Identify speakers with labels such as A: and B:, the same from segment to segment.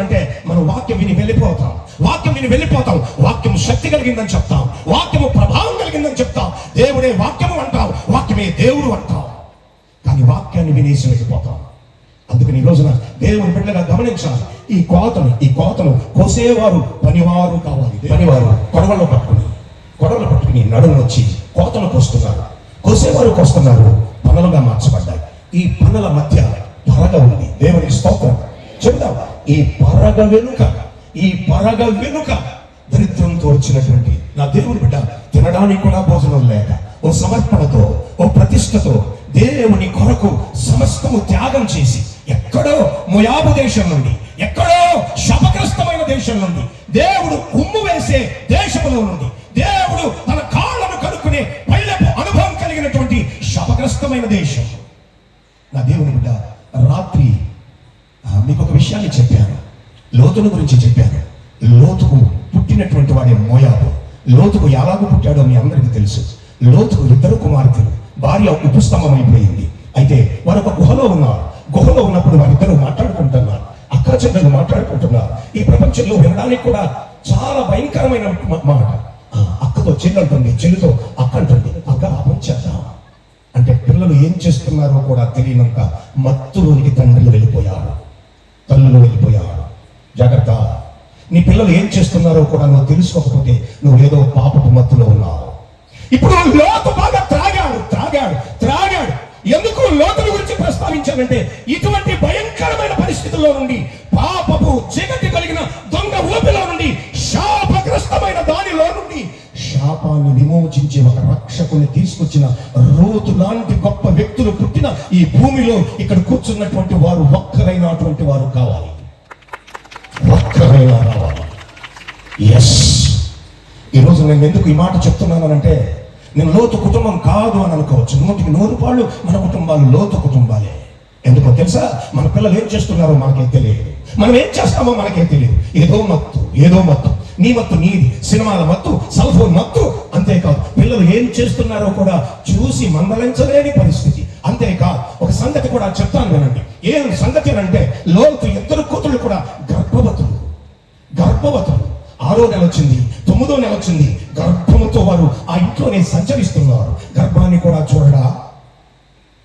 A: చేస్తామనంటే మనం వాక్యం విని వెళ్ళిపోతాం. వాక్యం శక్తి కలిగిందని చెప్తాం, వాక్యము ప్రభావం కలిగిందని చెప్తాం, దేవుడే వాక్యము అంటాం, వాక్యమే దేవుడు అంటాం. కానీ వాక్యాన్ని వినేసి వెళ్ళిపోతాం. అందుకని ఈ రోజున దేవుని బిడ్డగా గమనించాలి. ఈ కోతను కోసేవారు పనివారు కావాలి. పనివారు కొడవలు పట్టుకుని నడుము వచ్చి కోతను కోసేవారు కోస్తున్నారు. పనులుగా మార్చబడ్డాయి. ఈ పనుల మధ్య పరగ ఉంది. దేవునికి స్తోత్రం చెబుతాం. ఈ పరగ వెనుక దరిద్రంతో వచ్చినటువంటి నా దేవుని బిడ్డ తినడానికి కూడా భోజనం లేక, ఓ సమర్పణతో, ఓ ప్రతిష్టతో దేవుని కొరకు సమస్తము త్యాగం చేసి, ఎక్కడో మోయాబు దేశం నుండి, ఎక్కడో శాపగ్రస్తమైన దేశం నుండి, దేవుడు ఉమ్ము వేసే దేశంలో నుండి, దేవుడు తన కాళ్ళను కనుక్కునే పల్లెపు అనుభవం కలిగినటువంటి శాపగ్రస్తమైన దేశం. నా దేవుని బిడ్డ రాత్రి మీకు ఒక విషయాన్ని చెప్పాను. లోతును గురించి చెప్పాను. లోతుకు పుట్టినటువంటి వాడే మోయాబు. లోతుకు ఎలాగో పుట్టాడో మీ అందరికీ తెలుసు. లోతుకు 2 కుమార్తెలు, భార్య ఉపస్తంభం అయిపోయింది. అయితే వారు ఒక గుహలో ఉన్నప్పుడు వారిద్దరూ మాట్లాడుకుంటున్నారు. అక్క చెల్లెలు మాట్లాడుకుంటున్నారు. ఈ ప్రపంచంలో వినడానికి కూడా చాలా భయంకరమైన మాట. అక్కతో చెల్లి అంటుంది, చెల్లితో అక్క అంటుంది, అక్క చేద్దాం అంటే పిల్లలు ఏం చేస్తున్నారో కూడా తెలియనంత మత్తులోనికి తల్లులు వెళ్ళిపోయారు. జాగ్రత్త. నీ పిల్లలు ఏం చేస్తున్నారో కూడా నువ్వు తెలుసుకోకపోతే నువ్వు ఏదో పాపపు మత్తులో ఉన్నావు. ఇప్పుడు లోతు బాగా త్రాగాడు. ఎందుకు లోతుల గురించి ప్రస్తావించానంటే, ఇటువంటి భయంకరమైన పరిస్థితుల్లో నుండి, పాపపు చీకటి కలిగిన దొంగ ఊపిలో నుండి, శాపగ్రస్తమైన దానిలో నుండి శాపాన్ని విమోచించే ఒక రక్షకుని తీసుకొచ్చిన రూతు లాంటి గొప్ప వ్యక్తులు పుట్టిన ఈ భూమిలో ఇక్కడ కూర్చున్నటువంటి వారు ఒక్కరైనటువంటి వారు కావాలి. ఒక్కరైనా రావాలి. ఎస్. ఈరోజు నేను ఎందుకు ఈ మాట చెప్తున్నానంటే, నేను లోతు కుటుంబం కాదు అని అనుకోవచ్చు. 100% మన కుటుంబాలు లోతు కుటుంబాలే. ఎందుకో తెలుసా? మన పిల్లలు ఏం చేస్తున్నారో మనకే తెలియదు, మనం ఏం చేస్తామో మనకే తెలియదు. ఏదో మత్తు, నీ మత్తు నీది, సినిమాల మత్తు, సెల్ ఫోన్ మత్తు. అంతేకాదు పిల్లలు ఏం చేస్తున్నారో కూడా చూసి మందలించలేని పరిస్థితి. అంతేకాదు ఒక సంగతి కూడా చెప్తాను వినండి. ఏం సంగతి అంటే, లోతు 2 కూతుళ్ళు కూడా గర్భవతులు. 6వ నెల వచ్చింది, 9వ నెల వచ్చింది. గర్భముతో వారు ఆ ఇంట్లోనే సంచరిస్తున్నారు. గర్భాన్ని కూడా చూడడా?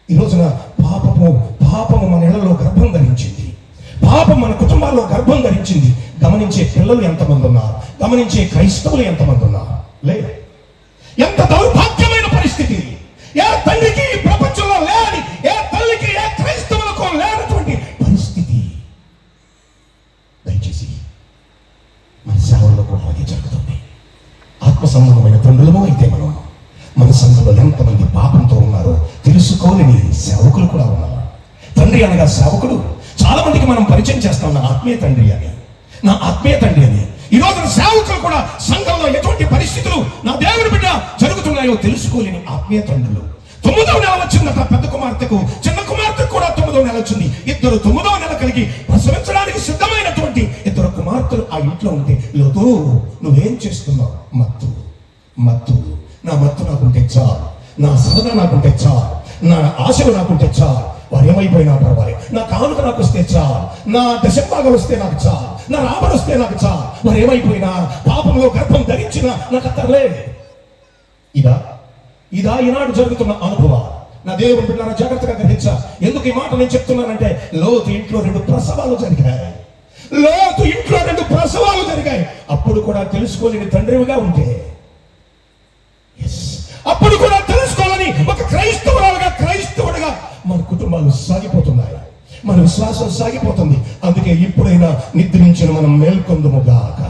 A: ఈ రోజున పాపము మన ఇళ్లలో గర్భం ధరించింది. పాపం మన కుటుంబాల్లో గర్భం ధరించింది. గమనించే పిల్లలు ఎంతమంది ఉన్నారు? గమనించే క్రైస్తవులు ఎంతమంది ఉన్నారు? లేదు. ఎంత దౌర్భాగ్యమైన పరిస్థితి! ఏ తండ్రికి ప్రపంచంలో లేని, ఏ తల్లికి, ఏ క్రైస్తవులకు లేనటువంటి పరిస్థితి. దయచేసి మన సేవల్లో కూడా అదే జరుగుతుంది. ఆత్మ సంబంధమైన తండ్రులము అయితే మన సంఘంలో ఎంతమంది పాపంతో ఉన్నారో తెలుసుకోలేని సేవకులు కూడా ఉన్నారు. తండ్రి అనగా సేవకుడు. చాలా మందికి మనం పరిచయం చేస్తాం, నా ఆత్మీయ తండ్రి అని. ఈ రోజున సేవకులు కూడా సంఘంలో ఎటువంటి పరిస్థితులు నా దేవుని బిడ్డ జరుగుతున్నాయో తెలుసుకోలేని ఆత్మీయ తండ్రులు. 9వ నెల వచ్చిందట పెద్ద కుమార్తెకు, చిన్న కుమార్తెకు కూడా 9వ నెల వచ్చింది. 2 9వ నెల కలిగి ప్రసవించడానికి సిద్ధమైనటువంటి 2 కుమార్తెలు ఆ ఇంట్లో ఉంటే, లోతు నువ్వేం చేస్తున్నావు? మత్తు. నా మత్తు నాకుంటే చాలు, నా సరదా నాకుంటే చాలు, నా ఆశలు నాకుంటే చాలు. వారు ఏమైపోయినా పర్వాలేదు, నా కానుక నాకు వస్తే చాలు, నా దశంభాగం వస్తే నాకు చాలు, నా రాబడి వస్తే నాకు చాలు. వారు ఏమైపోయినా, పాపంలో గర్భం ధరించినా నాకు అక్కర్లే. ఇదా ఈనాడు జరుగుతున్న అనుభవం. నా దేవుని బిడ్డలారా జాగ్రత్తగా గ్రహించా. ఎందుకు ఈ మాట నేను చెప్తున్నానంటే, లోతు ఇంట్లో 2 ప్రసవాలు జరిగాయి. అప్పుడు కూడా తెలుసుకోలేని తండ్రివిగా ఉంటే, అప్పుడు కూడా తెలుసుకోవాలని ఒక క్రైస్తవుడిగా మన కుటుంబాలు సాగిపోతున్నాయి, మన విశ్వాసం సాగిపోతుంది. అందుకే ఇప్పుడైనా నిద్రించిన మనం మేల్కొందుముగాక.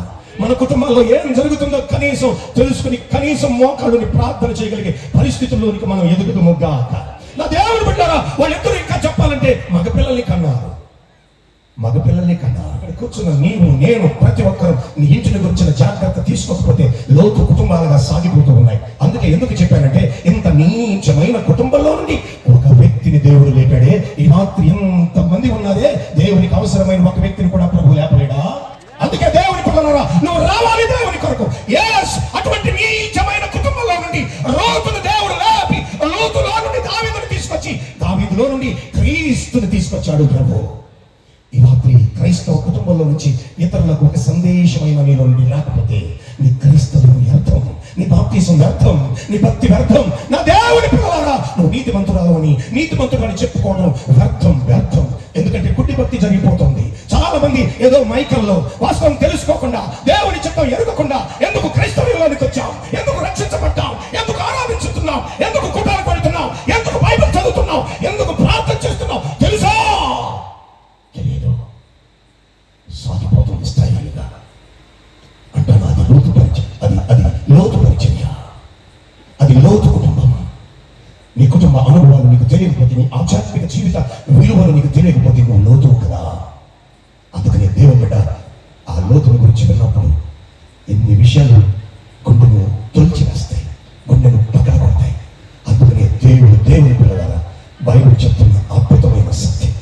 A: మన కుటుంబాల్లో ఏం జరుగుతుందో కనీసం తెలుసుకుని, కనీసం మోకాళ్ళని ప్రార్థన చేయగలిగే పరిస్థితుల్లోనికి మనం ఎదుగుదుముగాక. నా దేవుని బిడ్డలారా, వాళ్ళిద్దరూ ఇంకా చెప్పాలంటే మగపిల్లల్ని కన్నారు. అక్కడ కూర్చున్న నీవు, నేను, ప్రతి ఒక్కరు నీ ఇంటిని గురించిన జాగ్రత్త తీసుకోకపోతే లోతు కుటుంబాలుగా సాగిపోతూ ఉన్నాయి. అందుకే ఎందుకు చెప్పానంటే, ఇంత నీచమైన కుటుంబంలో నుండి ఒక వ్యక్తిని దేవుడు లేపాడే. ఈ రాత్రి ఎంతమంది ఉన్నారే, దేవునికి అవసరమైన ఒక వ్యక్తిని కూడా ప్రభు లేపలేడా? అందుకే దేవుని పిల్లలారా, నువ్వు రావాలి దేవుని కొరకు. అటువంటి నీచమైన కుటుంబంలో నుండి లోతును దేవుడు లేపి, లోతులో నుండి దావీదును తీసుకొచ్చి, దావీదులో నుండి క్రీస్తుని తీసుకొచ్చాడు ప్రభు. ఈ రాత్రి క్రైస్తవ కుటుంబంలో సంఘంలో నుంచి ఇతరులకు ఒక సందేశమైన నీలో నుండి లేకపోతే నీ క్రీస్తువు వ్యర్థం, నీ బాప్తిసం వ్యర్థం, నీ భక్తి వ్యర్థం. నా దేవుని పిల్లలారా, నువ్వు నీతిమంతుడు అని చెప్పుకోవడం వ్యర్థం. ఎందుకంటే గుడ్డి భక్తి జరిగిపోతుంది. చాలా మంది ఏదో మైకల్లో వాస్తవం తెలుసుకోకుండా, దేవుని చిత్తం ఎరగకుండా ఎందుకు క్రైస్తవ్యంలోనికి వచ్చాం, ఎందుకు రక్షించబడ్డాం, ఎందుకు ఆరాధించుతున్నాం, ఎందుకు కుటాలు కొడుతున్నాం, ఎందుకు బైబిల్ చదువుతున్నాం, ఎందుకు ప్రార్థన చేస్తున్నాం తెలుసా? తెలియదు. సాగిపోతుంది స్థాయిగా అంటాను. అది లోతు పరిచయం, అది లోతు పరిచర్య, అది లోతు కుటుంబం. నీ కుటుంబ అనుభవాలు నీకు తెలియకపోతే, నీ ఆధ్యాత్మిక జీవిత విలువలు నీకు తెలియకపోతే నువ్వు లోతు కదా. అందుకనే దేవుని బిడ్డ ఆ లోతుని గురించి విన్నప్పుడు ఎన్ని విషయాలు గుండెను తొలిచి వేస్తాయి, గుండెను పగలగొడతాయి. అందుకనే దేవుని పిల్లలారా, బైబిల్ చెప్తున్న అద్భుతమైన సత్యం,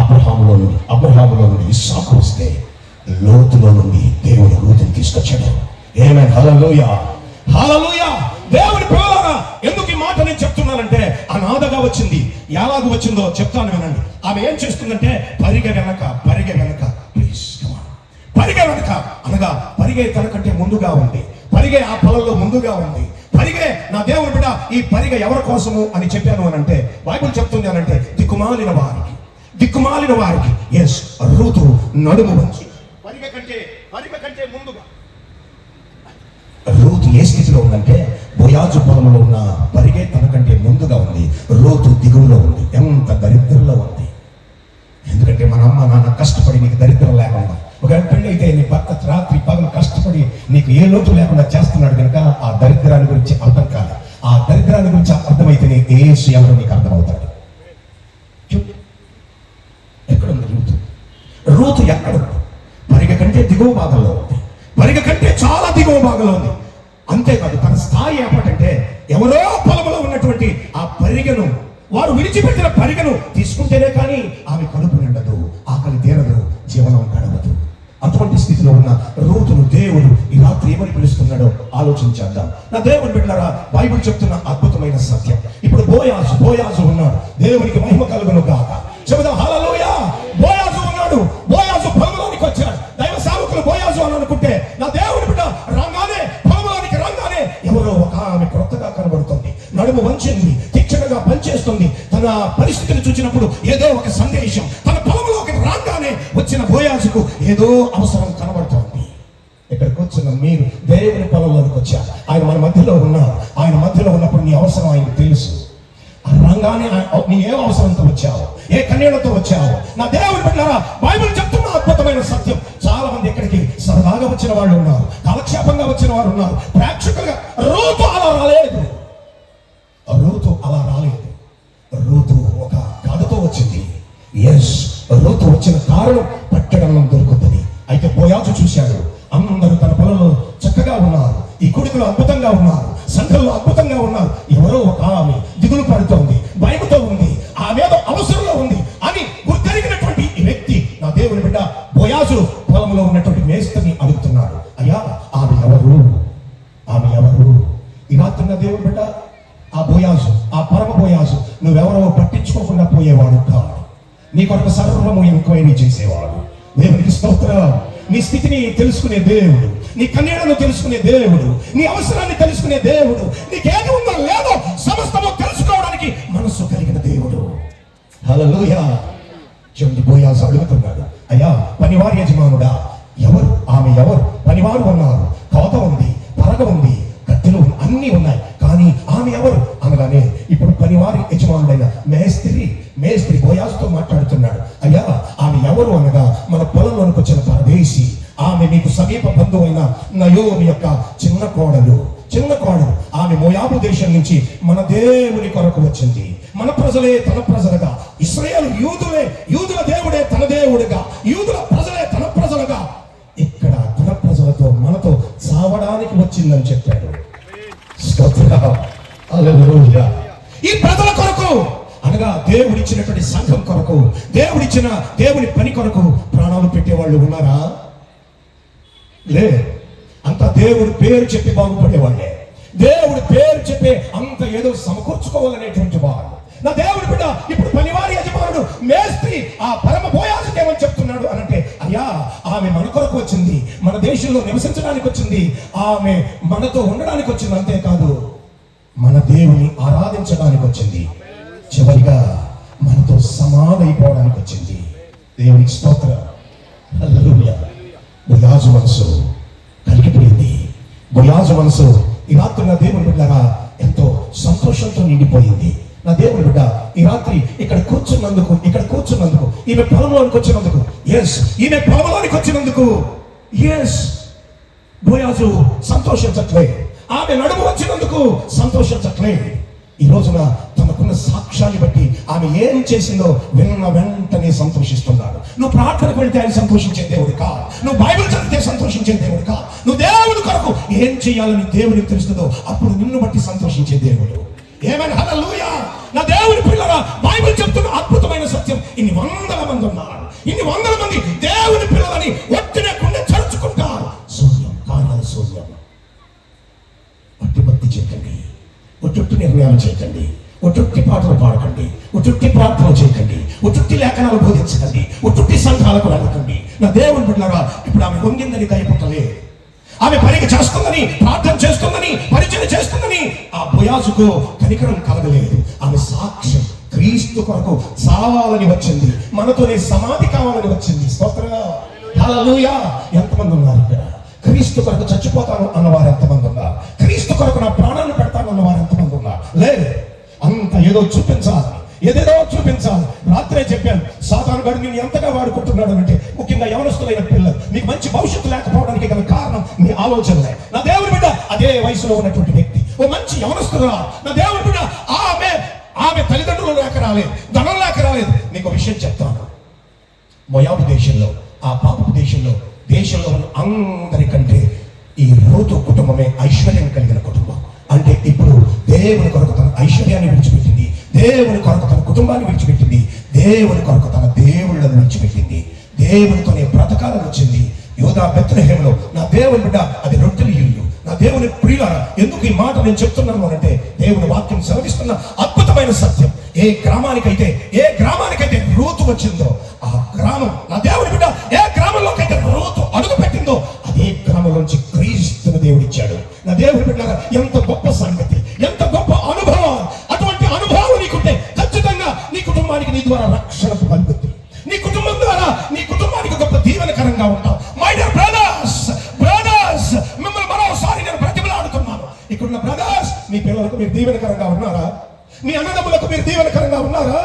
A: అబ్రహాములో నుండి ఇస్సాకు వస్తే లోతులో నుండి దేవుని రూతుని తీసుకొచ్చాడు. ఆమేన్, హల్లెలూయా, హల్లెలూయా. దేవుని పిల్లలారా, ఎందుకు ఈ మాట నేను చెప్తున్నానంటే, అనాథగా వచ్చింది. ఎలాగూ వచ్చిందో చెప్తాను వినండి. ఆమె ఏం చేస్తుందంటే పరిగె వెనక ప్లీజ్ పరిగె వెనక అనగా పరిగె తనకంటే ముందుగా ఉంది, పరిగె ఆ పొలంలో ముందుగా ఉంది. పరిగె నా దేవుని బిడ్డ, ఈ పరిగె ఎవరి కోసము అని చెప్పాను అని అంటే, బైబిల్ చెప్తుంది అని అంటే దిక్కుమాలిన వారికి. ఎస్, రూతు నడుము వంచి పరిగె కంటే ముందుగా. రూతు ఏ స్థితిలో ఉందంటే, బోయాజు పొలంలో ఉన్న పరిగె తనకంటే ముందుగా ఉంది, రూతు దిగువలో ఉంది. ఎంత దరిద్రంలో ఉంది. ఎందుకంటే మన అమ్మ నాన్న కష్టపడి నీకు దరిద్రం లేకుండా, ఒకవేళ పెళ్ళి అయితే నీ భర్త రాత్రి పగలు కష్టపడి నీకు ఏ లోటు లేకుండా చేస్తున్నాడు కనుక ఆ దరిద్రాన్ని గురించి అర్థం కాదు. ఆ దరిద్రాన్ని గురించి అర్థమైతేనే యేసు ఎవరో నీకు అర్థమవుతాడు. ఎక్కడుంది రూతు ఎక్కడుంది? పరిగె కంటే దిగువ భాగంలో ఉంది, పరిగె కంటే చాలా దిగువ భాగంలో ఉంది. అంతేకాదు, తన స్థాయి ఏమిటంటే, ఎవరో పొలంలో ఉన్నటువంటి ఆ పరిగెను, వారు విడిచిపెట్టిన పరిగెను తీసుకుంటేనే కానీ ఆమె కడుపు నిండదు, ఆకలి తీరదు, జీవనం గడవదు. అటువంటి స్థితిలో ఉన్న రూతును దేవుడు ఈ రాత్రి ఏమని పిలుస్తున్నాడో ఆలోచించేద్దాం. నా దేవుని బిడ్డలారా, బైబిల్ చెప్తున్న అద్భుతమైన సత్యం. ఇప్పుడు బోయాజు ఉన్నాడు. దేవునికి మహిమ కలుగును గాక. చెబుదాం హల్లెలూయా. బోయాజు ఉన్నాడు. బోయాజు పొలంలోనికి వచ్చాడు. దైవ సేవకులు బోయాజు అని అనుకుంటే, నా దేవుని బిడ్డ పొలంలోనికి రాగానే ఎవరో ఒక ఆమె క్రొత్తగా కనబడుతుంది, నడుము వంచింది, తీక్షణగా పనిచేస్తుంది. తన పరిస్థితిని చూసినప్పుడు ఏదో ఒక సందేశం, తన పొలంలోకి రాగానే వచ్చిన బోయాజుకు ఏదో అవసరం కనబడుతోంది. ఇక్కడ కూర్చున్న మీరు దేవుని పొలంలోనికి వచ్చారు. ఆయన మన మధ్యలో ఉన్నారు. ఆయన మధ్యలో ఉన్నప్పుడు నీ అవసరం ఆయనకు తెలుసు. రంగానే నీ ఏ అవసరంతో వచ్చావు, ఏ కన్యలతో వచ్చావు. నా దేవుని బిడ్డలారా, బైబిల్ చెప్తున్న అద్భుతమైన సత్యం. చాలా మంది ఇక్కడికి సరదాగా వచ్చిన వాళ్ళు ఉన్నారు, కాలక్షేపంగా వచ్చిన వారు ఉన్నారు, ప్రేక్షకులుగా. రూతు అలా రాలేదు. రూతు ఒక కథతో వచ్చింది. ఎస్, రూతు వచ్చిన కారణం పట్టణంలో దొరుకుతుంది. అయితే బోయాజు చూశాడు, అందరూ తన పొలంలో చక్కగా ఉన్నారు, ఈ కుడికలు అద్భుతంగా ఉన్నారు, సంఘంలో అద్భుతంగా ఉన్నారు. ఎవరో ఒక ఆమె దిగులు పడుతోంది, భయముతో ఉంది, ఆమె ఏదో అవసరంలో ఉంది అని గుర్తెరిగినటువంటి ఈ వ్యక్తి, నా దేవుని బిడ్డ బోయాజు పొలంలో ఉన్నటువంటి మేస్త్రిని అడుగుతున్నాడు, అయ్యా ఆమె ఎవరు? ఈ రాత్రి నా దేవుని బిడ్డ, ఆ బోయాజు, ఆ పరమ బోయాజు నువ్వెవరో పట్టించుకోకుండా పోయేవాడు కాదు. నీ కొరకు సర్వము ఎంక్వైరీ చేసేవాడు. దేవునికి స్తోత్రం. నీ స్థితిని తెలుసుకునే దేవుడు, నీ కన్యలను తెలుసుకునే దేవుడు, నీ అవసరాన్ని తెలుసుకునే దేవుడు, నీకేది ఉందో లేదో సమస్తము తెలుసుకోవడానికి మనస్సు కలిగిన దేవుడు. హల్లెలూయా. చూడండి, బోయాజు అడుగుతున్నాడు, అయ్యా పనివారి యజమానుడా ఎవరు? ఆమె ఎవరు? పనివారు ఉన్నారు, కోత ఉంది, పరగ ఉంది, కట్టెలు అన్నీ ఉన్నాయి, కానీ ఆమె ఎవరు అనగానే ఇప్పుడు పనివారి యజమానుడైన మేస్త్రి బోయాజుతో మాట్లాడుతున్నాడు. అయ్యా ఆమె ఎవరు అనగా, మన పొలంలోనికి వచ్చిన పరదేశి, ఆమె మీకు సమీప బంధువైన నయోమి యొక్క చిన్న కోడలు. ఆమె మోయాబు దేశం నుంచి మన దేవుని కొరకు వచ్చింది. మన ప్రజలే తన ప్రజలుగా, ఇశ్రాయేలు యూదుల దేవుడే తన దేవుడుగా, యూదుల ప్రజలే తన ప్రజలుగా, ఇక్కడ తన ప్రజలతో మనతో సావడానికి వచ్చిందని చెప్పాడు. ఈ ప్రజల కొరకు అనగా దేవుడిచ్చినటువంటి సంఘం కొరకు, దేవుని పని కొరకు ప్రాణాలు పెట్టేవాళ్ళు ఉన్నారా? లే. అంత దేవుడి పేరు చెప్పి బాగుపడేవాళ్ళే. దేవుడి పేరు చెప్పి అంత ఏదో సమకూర్చుకోవాలనేటువంటి వాడు, నా దేవుని బిడ్డ ఇప్పుడు పనివారి యజమానుడు మేస్త్రి ఆ పరమ బోయాజుకి ఏమని చెప్తున్నాడు అనంటే, అయ్యా ఆమె మన కొరకు వచ్చింది, మన దేశంలో నివసించడానికి వచ్చింది, ఆమె మనతో ఉండడానికి వచ్చింది, అంతేకాదు మన దేవుని ఆరాధించడానికి వచ్చింది, చివరిగా మనతో సమాధైపోవడానికి వచ్చింది. దేవునికి స్తోత్రం. హల్లెలూయా. బోయాజు మనసు కలిగిపోయింది. బోయాజు మనసు ఈ రాత్రి నా దేవుని బిడ్డలారా ఎంతో సంతోషంతో నిండిపోయింది. నా దేవుని బిడ్డ ఈ రాత్రి ఇక్కడ కూర్చున్నందుకు ఈమె పొలంలోనికి వచ్చినందుకు, ఈమె పొలంలోనికి వచ్చినందుకు బోయాజు సంతోషించట్లే, ఆమె నడుము వచ్చినందుకు సంతోషించట్లే. ఈ రోజున తనకున్న సాక్ష్యాన్ని బట్టి ఆమె ఏం చేసిందో విన్న వెంటనే సంతోషిస్తున్నాడు. నువ్వు ప్రార్థనకు వెళ్తే ఆయన సంతోషించే దేవుడు కాదు, నువ్వు బైబిల్ చదివితే సంతోషించే దేవుడు కాదు, నువ్వు దేవుడి కొరకు ఏం చేయాలని దేవుడికి తెలుస్తుందో అప్పుడు నిన్ను బట్టి సంతోషించే దేవుడు. ఏమైనా హల్లెలూయా. నా దేవుని పిల్లరా, బైబిల్ చెప్తున్న అద్భుతమైన సత్యం. ఇన్ని వందల మంది ఉన్నారు, ఇన్ని వందల మంది దేవుని పిల్లలని ఒట్టినకుండా చరుచుకుంటారు. శూన్యం, కార్యాలు శూన్యం. భక్తి చేయకండి, ఒట్టి నిర్ణయాలు చేయకండి, ఒట్టి పాటలు పాడకండి, ఒట్టి ప్రార్థన చేయకండి, ఒట్టి లేఖనాలు బోధించకండి, ఒట్టి సంఘాలకు వెళ్ళకండి. నా దేవుని బిడ్డలారా, ఇప్పుడు ఆమె వంగిందని దయపట్టలే, ఆమె పనికి చేస్తుందని, ప్రార్థన చేస్తుందని, పరిచయం చేస్తుందని ఆ బోయాజుకు కనికరం కలగలేదు. ఆమె సాక్ష్యం క్రీస్తు కొరకు చావాలని వచ్చింది, మనతోనే సమాధి కావాలని వచ్చింది. స్తోత్రం. హల్లెలూయా. ఎంతమంది ఉన్నారు ఇక్కడ? క్రీస్తు కొరకు చచ్చిపోతాను అన్నవారు ఎంతమంది ఉన్నారు? క్రీస్తు కొరకు నా ప్రాణాన్ని పెడతాను అన్నవారు ఎంతమంది ఉన్నారు? లేదు, అంత ఏదో చూపించాలి, ఏదేదో చూపించాలి. రాత్రే చెప్పాను, సాతాను గడు నేను ఎంతగా వాడుకుంటున్నాడు అంటే, ముఖ్యంగా యవనస్తులైన పిల్లలు, మీకు మంచి భవిష్యత్తు లేకపోవడానికి గల కారణం మీ ఆలోచనలే. నా దేవుని బిడ్డ అదే వయసులో ఉన్నటువంటి వ్యక్తి ఓ మంచి యవనస్తురా, నా దేవుని బిడ్డ ఆమె తల్లిదండ్రులు లేక రాలేదు, ధనం లేక రాలేదు. నీకు విషయం చెప్తాను. మోయాబు దేశంలో, ఆ పాపపు దేశంలో ఉన్న అందరికంటే ఈ రూతు కుటుంబమే ఐశ్వర్యం కలిగిన కుటుంబం. అంటే ఇప్పుడు దేవుని కొరకు తన ఐశ్వర్యాన్ని విడిచిపెట్టింది, దేవుని కొరకు తన కుటుంబాన్ని విడిచిపెట్టింది, దేవుని కొరకు తన దేవుళ్ళను విడిచిపెట్టింది, దేవునితోనే బ్రతకాలని వచ్చింది. యోధా బెత్లెహేములో నా దేవుని బిడ్డ అది రొట్టెల ఇల్లు. నా దేవుని ప్రియులారా, ఎందుకు ఈ మాట నేను చెప్తున్నాను అంటే, దేవుని వాక్యం సెలవిస్తున్న అద్భుతమైన సత్యం. ఏ గ్రామానికైతే రూతు వచ్చిందో ఆ గ్రామం, నా దేవుని బిడ్డ ఏ గ్రామంలోకైతే రూతు అడుగు పెట్టిందో అదే గ్రామంలోంచి క్రీస్తుని దేవుడిచ్చాడు. నా దేవుని బిడ్డ ఎంత గొప్ప సంగతి, ఎంత గొప్ప అనుభవం. అటువంటి అనుభవం నీకుంటే ఖచ్చితంగా నీ కుటుంబానికి నీ ద్వారా రక్షణ కలుగుతుంది, నీ కుటుంబం ద్వారా నీ కుటుంబానికి గొప్ప దీవెనకరంగా ఉంటావు. మై డియర్ బ్రదర్స్, మిమ్మల్ని మరోసారి నేను బ్రతిమలాడుతున్నాను. ఇక్కడున్న బ్రదర్స్, మీ పిల్లలకు మీరు దీవెనకరంగా ఉన్నారా? మీ అన్నదమ్ములకు మీరు దీవెనకరంగా ఉన్నారా?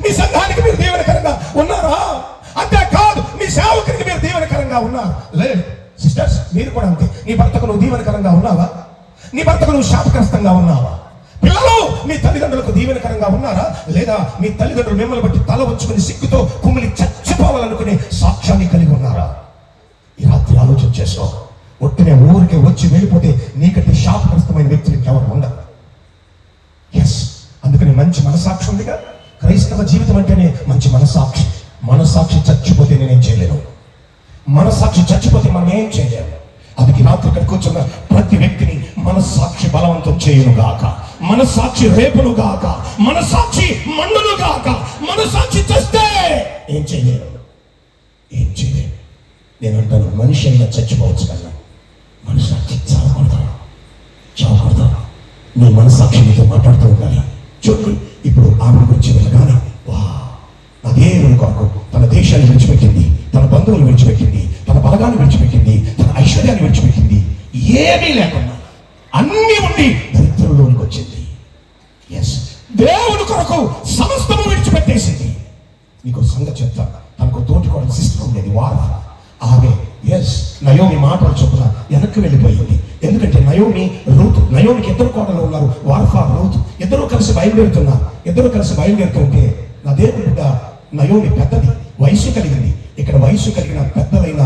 A: మీ సంఘానికి మీరు దీవెనకరంగా ఉన్నారా? అంతేకాదు మీ సేవకునికి మీరు దీవెనకరంగా ఉన్నారా? లేదు సిస్టర్స్, మీరు కూడా అంతే. నీ భర్తకు నువ్వు దీవెనకరంగా ఉన్నావా? నీ భర్తకు నువ్వు శాపగ్రస్తంగా ఉన్నావా? పిల్లలు, మీ తల్లిదండ్రులకు దీవెనకరంగా ఉన్నారా? లేదా మీ తల్లిదండ్రులు మిమ్మల్ని బట్టి తల ఉంచుకుని సిగ్గుతో కుమిలి చచ్చిపోవాలనుకునే సాక్ష్యాన్ని కలిగి ఉన్నారా? ఈ రాత్రి ఆలోచన చేసుకో. ఒట్టినే ఊరికే వచ్చి వెళ్ళిపోతే నీకంటే శాపగ్రస్తమైన వ్యక్తులు ఎవరు ఉండరు. అందుకని మంచి మనసాక్షి ఉందిగా. క్రైస్తవ జీవితం అంటేనే మంచి మనసాక్షి చచ్చిపోతే నేనేం చేయలేను, మనసాక్షి చచ్చిపోతే మనం ఏం చేయలేము. అందుకే రాత్రి ఇక్కడ కూర్చున్న ప్రతి వ్యక్తిని మనసాక్షి బలవంతం చేయను గాక, మనసాక్షి రేపును గాక, మనసాక్షి మండును గాక. మనసాక్షి చేస్తే ఏం చేయలేను. నేను అంటాను, మనిషి అయినా చచ్చిపోవచ్చు కదా, మనసాక్షి చావకూడదు. నీ మనసాక్షి నీతో మాట్లాడుతూ ఉండాలి. చూడండి, ఇప్పుడు ఆమె గురించి వెళ్ళగానే నా దేవుని కొరకు తన దేశాన్ని విడిచిపెట్టింది, తన బంధువులు విడిచిపెట్టింది, తన బలగాన్ని విడిచిపెట్టింది, తన ఐశ్వర్యాన్ని విడిచిపెట్టింది. ఏమీ లేకుండా అన్ని ఉండి దరిద్రంలోనికి వచ్చింది. దేవుని కొరకు సమస్తము విడిచిపెట్టేసింది. మీకు సంగతి చెప్తా. తనకు తోటికోవడం సిస్టర్ ఉండేది, ఆమె నయోమి మాటలు చొప్పున వెనక్కి వెళ్ళిపోయింది. ఎందుకంటే నయోమికి ఇద్దరు కోడలు ఉన్నారు, వార్ఫా, రూతు. ఇద్దరు కలిసి బయలుదేరుతుంటే నా దేవుని బిడ్డ నయోమి పెద్దది, వయసు కలిగింది. ఇక్కడ వయసు కలిగిన పెద్దలైన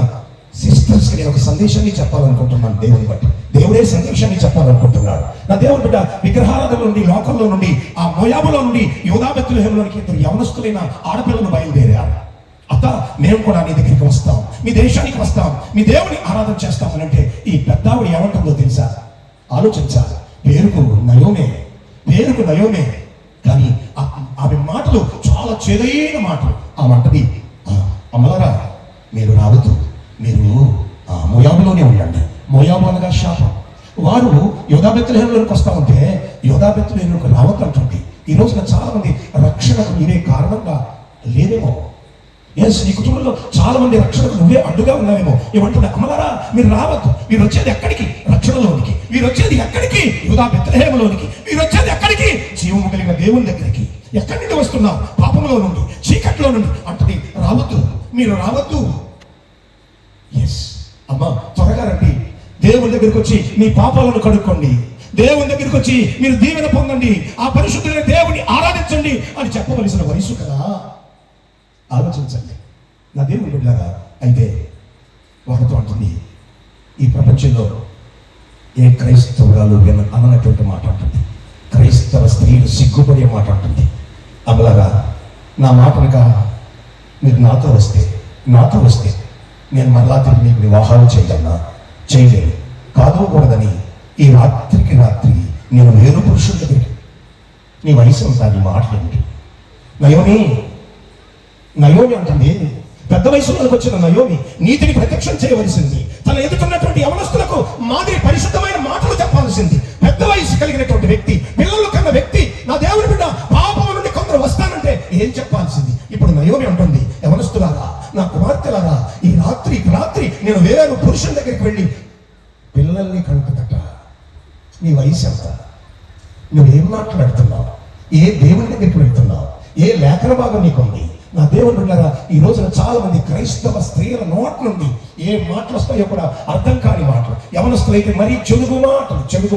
A: సిస్టర్స్ కి నేను ఒక సందేశాన్ని చెప్పాలనుకుంటున్నాను. దేవుని బట్టి దేవుడే సందేశాన్ని చెప్పాలనుకుంటున్నాడు. నా దేవుని బిడ్డ విగ్రహారాధన నుండి, లోకంలో నుండి, ఆ మోయాబులో నుండి యోధా బెత్లెహేములోనికి ఇద్దరు యవనస్తులైన ఆడపిల్లలు బయలుదేరారు. మేము కూడా నీ దగ్గరికి వస్తాం, మీ దేశానికి వస్తాం, మీ దేవుని ఆరాధన చేస్తామని అంటే ఈ పెద్దావిడ ఏమంటుందో తెలుసా? ఆలోచించాలి. పేరుకు నయోమే, కానీ ఆమె మాటలు చాలా చేదైన మాటలు. ఆమె అంటది, అమ్మలారా మీరు రావద్దు, మీరు మోయాబులోనే ఉండండి. మోయాబు అనగా శాపం. వారు యోధా బెత్లెహేములోకి వస్తా ఉంటే యోధా బెత్లెహేములోకి రావద్దు అంటుంది. ఈ రోజున చాలా మంది రక్షణకు మీరే కారణంగా లేవేమో. ఎస్, నీ కుటుంబంలో చాలా మంది రక్షణకు నువ్వే అడ్డుగా ఉన్నావేమో. ఏమంటున్నా, అమ్మలారా మీరు రావద్దు, మీరు వచ్చేది ఎక్కడికి? రక్షణలోనికి. మీరు వచ్చేది ఎక్కడికి? యోధా బెత్లెహేములోనికి. మీరు వచ్చేది ఎక్కడికి? జీవము కలిగిన దేవుని దగ్గరికి. ఎక్కడి నుండి వస్తున్నావు? పాపంలో నుండి, చీకట్లో నుండి అంటది. రావద్దు, మీరు రావద్దు. ఎస్ అమ్మా, త్వరగా రండి, దేవుని దగ్గరికి వచ్చి మీ పాపాలను కడుక్కోండి, దేవుని దగ్గరికి వచ్చి మీరు దీవెన పొందండి, ఆ పరిశుద్ధులైన దేవుని ఆరాధించండి అని చెప్పవలసిన వయసు కదా. ఆలోచించండి నా దేవుని బిడ్డలారా. అయితే వాళ్ళతో అంటుంది, ఈ ప్రపంచంలో ఏ క్రైస్తవురాలు అన్నటువంటి మాట అంటుంది, క్రైస్తవ స్త్రీలు సిగ్గుపడే మాట అంటుంది. అమలాగా నా మాటనక మీరు నాతో వస్తే నేను మరలా తిరిగి మీకు వివాహాలు చేయలేను, కాదుకూడదని ఈ రాత్రికి రాత్రి నేను వేరు పురుషుల దగ్గరికి. నీ వయసు అంతా నీ మాటలేంటి? నయోమి అంటుంది, పెద్ద వయసులోకి వచ్చిన నయోమి నీతిని ప్రత్యక్షం చేయవలసింది, తన ఎదుగుతున్నటువంటి యవనస్తులకు మాదిరి పరిశుద్ధమైన మాటలు చెప్పాల్సింది. పెద్ద వయసు కలిగినటువంటి వ్యక్తి, పిల్లలు కన్న వ్యక్తి, నా దేవుని బిడ్డ పాపం నుండి కొందరు వస్తానంటే ఏం చెప్పాల్సింది? ఇప్పుడు నయోమి అంటుంది, యవనస్తులారా, నా కుమార్తెలారా, ఈ రాత్రి నేను వేరే పురుషుల దగ్గరికి వెళ్ళి పిల్లల్ని కంటదట. నీ వయసు ఎంత? నువ్వేం మాట్లాడుతున్నావు? ఏ దేవుని దగ్గరికి వెళ్తున్నావు? ఏ లేఖన భాగం నీకుంది? నా దేవుని బిడ్డలారా, ఈ రోజున చాలా మంది క్రైస్తవ స్త్రీల నోట నుండి ఏ మాటలు వస్తాయో కూడా అర్థం కాని మాటలు. యవనస్తులైతే మరీ చెడుగు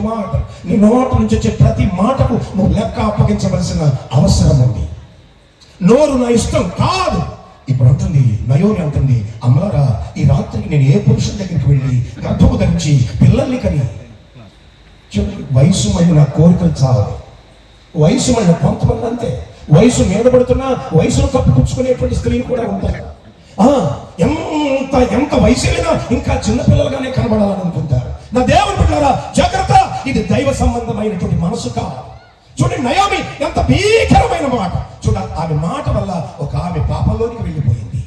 A: మాటలు. నీ నోట నుంచి వచ్చే ప్రతి మాటకు నువ్వు లెక్క అప్పగించవలసిన అవసరం ఉంది. నోరు నా ఇష్టం కాదు. ఇప్పుడు అంటుంది నయోమి అంటుంది, అమ్మలారా ఈ రాత్రికి నేను ఏ పురుషుల దగ్గరికి వెళ్ళి గర్భము ధరించి పిల్లల్ని కని. వయసు మళ్ళీ నా కోరికలు చావాలి. వయసు మళ్ళీ కొంతమంది అంతే, వయసు మీద పడుతున్నా వయసును కప్పిపుచ్చుకునేటువంటి స్త్రీలు కూడా ఉంటారు. ఎంత వయసు అయినా ఇంకా చిన్నపిల్లలుగానే కనబడాలని అనుకుంటారు. నా దేవుని బిడ్డలారా, జాగ్రత్త, ఇది దైవ సంబంధమైనటువంటి మనసు కాదు. చూడండి నయోమి ఎంత భీకరమైన మాట. ఆమె మాట వల్ల ఒక ఆమె పాపంలోనికి వెళ్ళిపోయింది.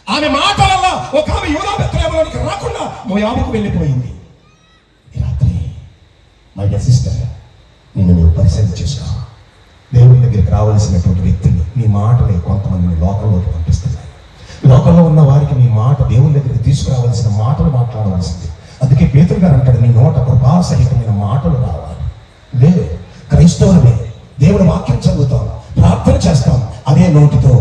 A: ఆమె మాట వల్ల ఒక ఆమె యోధా బెత్లెహేములోనికి రాకుండా మోయాబుకు వెళ్ళిపోయింది. ఈ రాత్రి మై డియర్ సిస్టర్, నిన్ను నువ్వు పరిశీలన చేసుకో. దేవుని దగ్గరికి రావాల్సినటువంటి వ్యక్తులు నీ మాటలే కొంతమందిని లోకంలోకి పంపిస్తున్నాయి. లోకంలో ఉన్న వారికి నీ మాట దేవుని దగ్గరికి తీసుకురావాల్సిన మాటలు మాట్లాడవలసింది. అందుకే పేతురు గారు అంటాడు, నీ నోట కృపాసహితమైన మాటలు రావాలి. లేదు, క్రైస్తవులమే దేవుని వాక్యం చదువుతాం, ప్రార్థన చేస్తాం, అదే నోటితో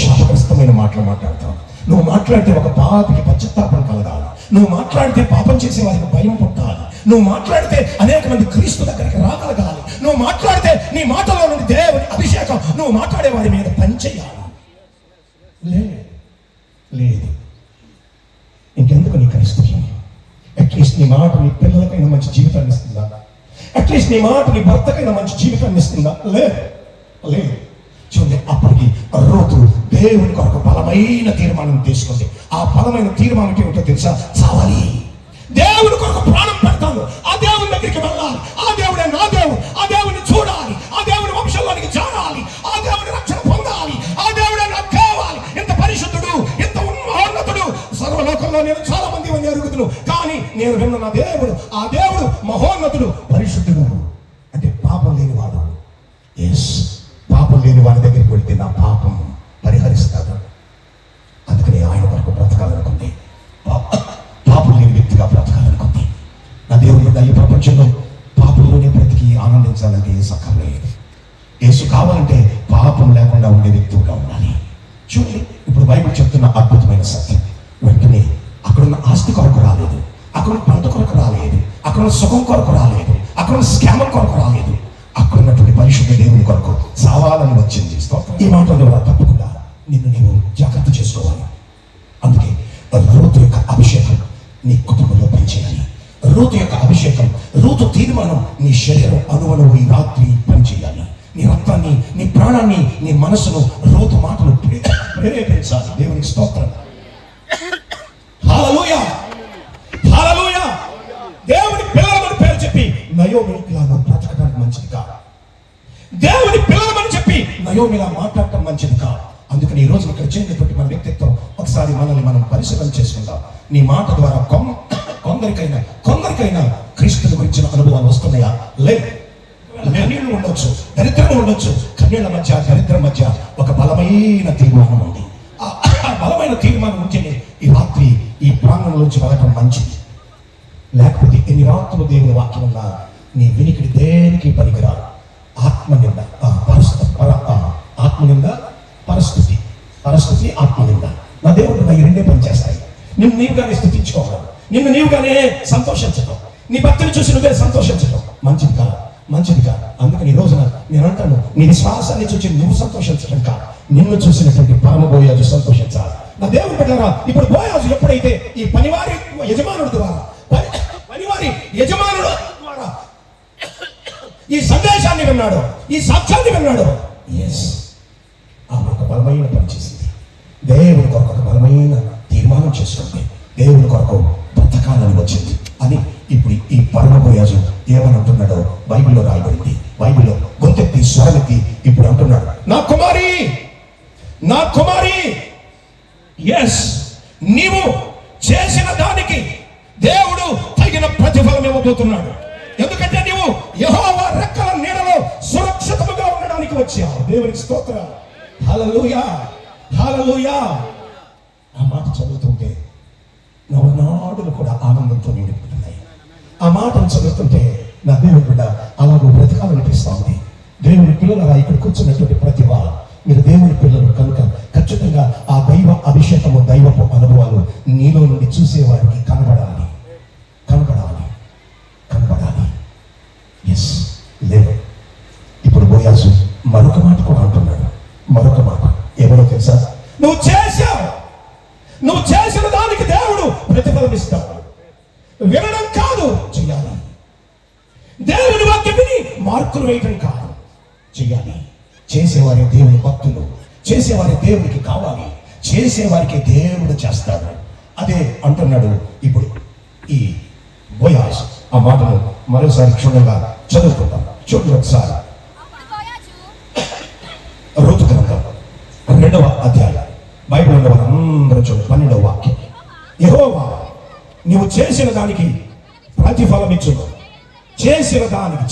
A: శాపగ్రస్తమైన మాటలు మాట్లాడతాం. నువ్వు మాట్లాడితే ఒక పాపికి పశ్చాత్తాపం కలగాలి. నువ్వు మాట్లాడితే పాపం చేసే వారికి భయం పుట్టాలి. నువ్వు మాట్లాడితే అనేక మంది క్రీస్తు దగ్గరికి రాగలగాలి. నువ్వు మాట్లాడితే నీ మాటలో నుండి దేవుని అభిషేకం నువ్వు మాట్లాడే వారి మీద పనిచేయాలి. లేదు, ఇంకెందుకు నీ క్రైస్తవ్యం? అట్లీస్ట్ నీ మాట నీ పిల్లలకైనా మంచి జీవితాన్ని ఇస్తుందా? అట్లీస్ట్ నీ మాట నీ భర్తకైనా మంచి జీవితాన్ని ఇస్తుందా? లేదు. చూడండి, అప్పటికి రూతు దేవుని కొరకు బలమైన తీర్మానం తీసుకుంది. ఆ బలమైన తీర్మానం ఏమిటో తెలుసా? చావాలి, దేవుని కొరకు ప్రాణం పెడతాను, ఆ దేవుని దగ్గరికి వెళ్ళాలి, ఆ దేవుడే నా దేవుడు, ఆ దేవుని చూడాలి, ఆ దేవుని వంశంలోనికి చేరాలి, ఆ దేవుని రక్షణ పొందాలి, ఆ దేవుడే నాకు కావాలి. ఇంత పరిశుద్ధుడు, ఇంత ఉన్నతుడు సర్వలోకంలో నేను చాలా మంది అరుగుతును, కానీ నేను విన్న నా దేవుడు, ఆ దేవుడు మహోన్నతుడు, పరిశుద్ధుడు. అంటే పాపం లేనివాడు. పాపం లేని వాడి దగ్గరికి వెళ్తే నా పాపం పరిహరిస్తాడు. అందుకని ఆయన వరకు బ్రతకాలనుకుంది, పాపం లేని వ్యక్తిగా బ్రతకాలనుకుంది. నా దేవుడు ఈ ప్రపంచంలో పాపంలోనే బ్రతికి ఆనందించాలంటే ఏసు అక్కర్లేదు. యేసు కావాలంటే పాపం లేకుండా ఉండే వ్యక్తిగా ఉండాలి. చూడండి, ఇప్పుడు బైబిల్ చెప్తున్న అద్భుతమైన సత్యం. వెంటనే అక్కడున్న ఆస్తి కొరకు రాలేదు, అక్కడున్న పంట కొరకు రాలేదు, అక్కడున్న సుఖం కొరకు రాలేదు, అక్కడున్న స్కామర్ కొరకు రాలేదు, అక్కడున్నటువంటి పరిశుద్ధ దేవుని కొరకు సావాలని వచ్చింది. ఈ మాటలు తప్పకుండా నిన్ను నీవు జాగ్రత్త చేసుకోవాలి. అందుకే రూతు యొక్క అభిషేకం నీ కుటుంబంలో పనిచేయాలి. రూతు యొక్క అభిషేకం, రూతు తీర్మానం నీ శరీరం అణువణువు ఈ రాత్రి పనిచేయాలి. నీ రక్తాన్ని, నీ ప్రాణాన్ని, నీ మనసును రూతు మాటలు ప్రేరేపించాలి. దేవునికి స్తోత్రం. హల్లెలూయా, హల్లెలూయా. దేవుని పిల్లలమని పేరు చెప్పి నయోమి ఇలా బ్రతకడానికి మంచిది కాదు. దేవుని పిల్లలమని చెప్పి నయోమిలా మాట్లాడటం మంచిది కాదు. అందుకని ఈ రోజు ఇక్కడ చేరినటువంటి మన వ్యక్తిత్వం ఒకసారి మనల్ని మనం పరిశీలన చేసుకుందాం. నీ మాట ద్వారా కొందరికైనా క్రీస్తుని గురించిన అనుభవాలు వస్తున్నాయా? లేదు. కన్నీళ్లు ఉండొచ్చు, దరిద్రం ఉండొచ్చు. కన్నీళ్ల మధ్య, దరిద్రం మధ్య ఒక బలమైన తీర్మానం ఉంది. ఆ బలమైన తీర్మానం ఉంటేనే ఈ రాత్రి ఈ ప్రాంగణంలోంచి వెళ్ళటం మంచిది. లేకపోతే ఎన్ని రాత్రులు దేవుని వాక్యం ఉన్నా నీ వినికిడి దేనికి పనికిరాదు. ఆత్మనింద, పరిస్థితి ఆత్మనింద. నా దేవుడు నా ఈ రెండే పనిచేస్తాయి. నిన్ను నీవుగానే స్థుతించుకోవాలి, నిన్ను నీవుగానే సంతోషించడం, నీ భక్తిని చూసి నువ్వే సంతోషించడం మంచిది కాదు. అందుకని ఈ రోజున నేను అంటాను, నీ విశ్వాసాన్ని చూసి నువ్వు సంతోషించడం కాదు, నిన్ను చూసినటువంటి పరమ బోయాజు సంతోషించాలి. నా దేవుడు పెట్టారా, ఇప్పుడు బోయాజు ఎప్పుడైతే ఈ పనివారి యజమానుడు ద్వారా ఈ సందేశాన్ని విన్నాడు, ఈ సాక్ష్యాన్ని విన్నాడు, ఆమె ఒక బలమైన పని చేసింది. దేవుని కొరకు ఒక బలమైన తీర్మానం చేసుకుంది. దేవుని కొరకు బ్రతకాలని వచ్చింది అని ఇప్పుడు ఈ పరమ బోయాజు ఏమని అంటున్నాడో బైబిల్లో రాయబడింది. బైబిల్లో గొంతెత్తి స్వరమెత్తి ఇప్పుడు అంటున్నాడు, నా కుమారి నీవు చేసిన దానికి దేవుడు తగిన ప్రతిఫలం ఇవ్వబోతున్నాడు. ఎందుకంటే నీవు యెహోవా రెక్కల నీడలో సురక్షితముగా ఉండడానికి వచ్చావు. దేవునికి స్తోత్రం. హల్లెలూయా, హల్లెలూయా. ఆ మాట చదువుతుంటే నవనాడులు కూడా ఆనందంతో నిండిపోతున్నాయి. ఆ మాటను చదువుతుంటే నా దేవుని బిడ్డ అలాగూ బ్రతకాలనిపిస్తా ఉంది. దేవుని పిల్లల ఇక్కడ కూర్చున్నటువంటి ప్రతిభ మీరు దేవుని పిల్లలు కనుక ఖచ్చితంగా ఆ దైవ అభిషేకము, దైవపు అనుభవాలు నీలో నుండి చూసేవాడికి కనబడాలి. లేదు. ఇప్పుడు బోయాజు మరొక మాట కూడా అంటున్నాడు. మరొక మాట ఏమో తెలుసా? నువ్వు చేసిన దానికి దేవుడు ప్రతిఫలం ఇస్తాడు. వినడం కాదు, చెయ్యాలి. దేవుని వాక్యం విని మార్కులు వేయటం కాదు, చెయ్యాలి. చేసేవారి దేవుని భక్తులు, చేసేవారి దేవునికి కావాలి, చేసేవారికి దేవుడు చేస్తాడు. అదే అంటున్నాడు ఇప్పుడు ఈ బోయాజు. ఆ మాటను మరోసారి క్షుణ్ణంగా చదువుకుంటాం. చూడండి ఒకసారి. రూతు గ్రంథం 2వ అధ్యాయం బైబిల్ ఉన్న వారందరూ చూడండి. 12వ వాక్యం. యెహోవా నీవు చేసిన దానికి ప్రతిఫలం ఇచ్చును. చేసిన దానికి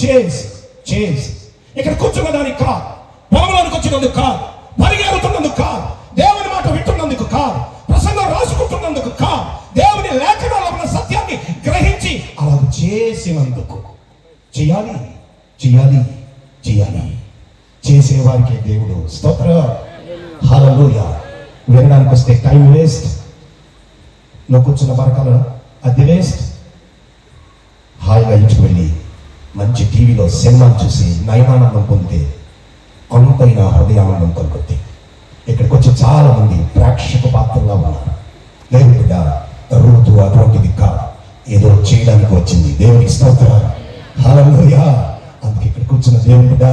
A: చేసి ఇక్కడ కూర్చున్న దానికి కాదు, పొలంలోనికి వచ్చినందుకు కాదు, పరిగెడుతున్నందుకు కాదు, దేవుని మాట వింటున్నందుకు కాదు, ప్రసంగం రాసుకుంటున్నందుకు కాదు, దేవుని లేఖనాల్లో ఉన్న సత్యాన్ని గ్రహించి అలా చేసినందుకు. చెయ్యాలి. చేసేవారికి దేవుడు స్తోత్రం. హల్లెలూయా. వినడానికి వస్తే టైం వేస్ట్, నువ్వు కూర్చున్న బరకాల అది వేస్ట్. హాయిగా ఇంటికి వెళ్ళి మంచి టీవీలో సినిమాలు చూసి నయనానందం పొందితే కొంతైనా హృదయానందం కలుగుద్ది. ఇక్కడికి వచ్చి చాలా మంది ప్రేక్షక పాత్రలా ఉన్నారు. దేవుని బిడ్డ రూతు అటువంటిది కాదు, ఏదో చేయడానికి వచ్చింది. దేవునికి స్తోత్రం. హల్లెలూయా. అందుకే ఇక్కడ కూర్చున్న దేవుని బిడ్డ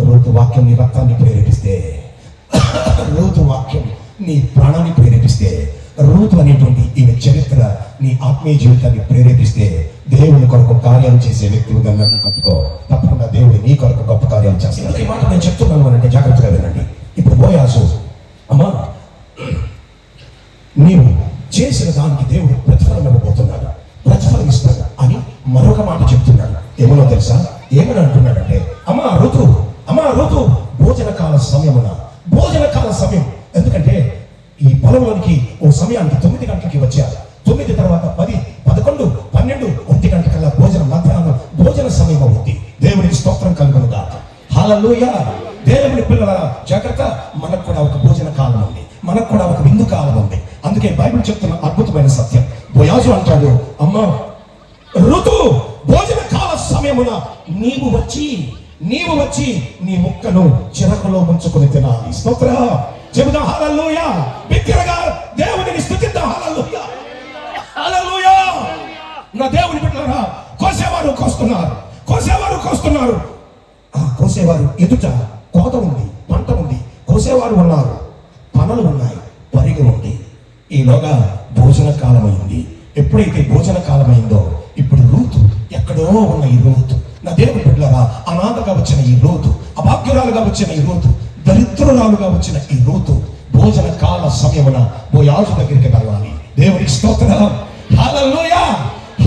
A: రూతు వాక్యం నీ రక్తాన్ని ప్రేరేపిస్తే, రూతు వాక్యం నీ ప్రాణాన్ని ప్రేరేపిస్తే, రూతు అనేటువంటి ఈమె చరిత్ర నీ ఆత్మీయ జీవితాన్ని ప్రేరేపిస్తే, దేవుని కొరకు కార్యాలు చేసే వ్యక్తులుగా నన్ను కట్టుకో. తప్పకుండా దేవుడు నీ కొరకు గొప్ప కార్యాలు చేస్తాడు. ఈ మాట నేను చెప్తున్నాను అంటే జాగ్రత్తగా వినండి. ఇప్పుడు బోయాజు, అమ్మా నీవు చేసిన దానికి దేవుడు ప్రతిఫలం ఇవ్వబోతున్నాడు, ప్రతిఫలం ఇస్తాడు అని మరొక మాట చెప్తున్నాడు. ఏమో తెలుసా? ఏమని అంటున్నాడంటే, అమ్మా ఋతు భోజన కాల సమయం. ఎందుకంటే ఈ పొలంలోనికి ఓ సమయానికి 9 గంటలకి వచ్చారు. 9 తర్వాత 10, 11, 12, 1 గంటకల్లా మధ్యాహ్నం భోజన సమయం అవుతుంది. దేవునికి స్తోత్రం కలుగునుగా. హల్లెలూయా. దేవుని పిల్లల జాగ్రత్త. మనకు కూడా ఒక భోజన కాలం ఉంది, మనకు కూడా ఒక విందు కాలం ఉంది. అందుకే బైబిల్ చెప్తున్న అద్భుతమైన సత్యం. బోయాజు అంటాడు, అమ్మా ఋతు భోజన కాల సమయమున నీవు వచ్చి నీ ముక్కను చిరకలో ముంచుకొని తినాలి. స్తోత్రం. చెబుదా హల్లెలూయా. బిగ్గరగా దేవుడిని స్తుతిద్దాం. హల్లెలూయా, హల్లెలూయా. నా దేవుని బిడ్డలారా, కోసేవారు కోస్తున్నారు. కోసేవారు ఎదుట కోత ఉంది, పంట ఉంది, కోసేవారు ఉన్నారు, పనులు ఉన్నాయి, పరిగె ఉంది. ఈలోగా భోజన కాలం అయింది. ఎప్పుడైతే భోజన కాలం అయిందో ఇప్పుడు రూతు ఎక్కడో ఉన్న ఈ రూతు, నా దేవుని బిడ్డలారా, అనాథగా వచ్చిన ఈ రూతు, అభాగ్యురాలుగా వచ్చిన ఈ రూతు దరిద్రురాలుగా వచ్చిన ఈ రూతు భోజన కాల సమయమున బోయాజు దగ్గరికి వెళ్ళాలి. దేవునికి స్తోత్రం. హల్లెలూయా,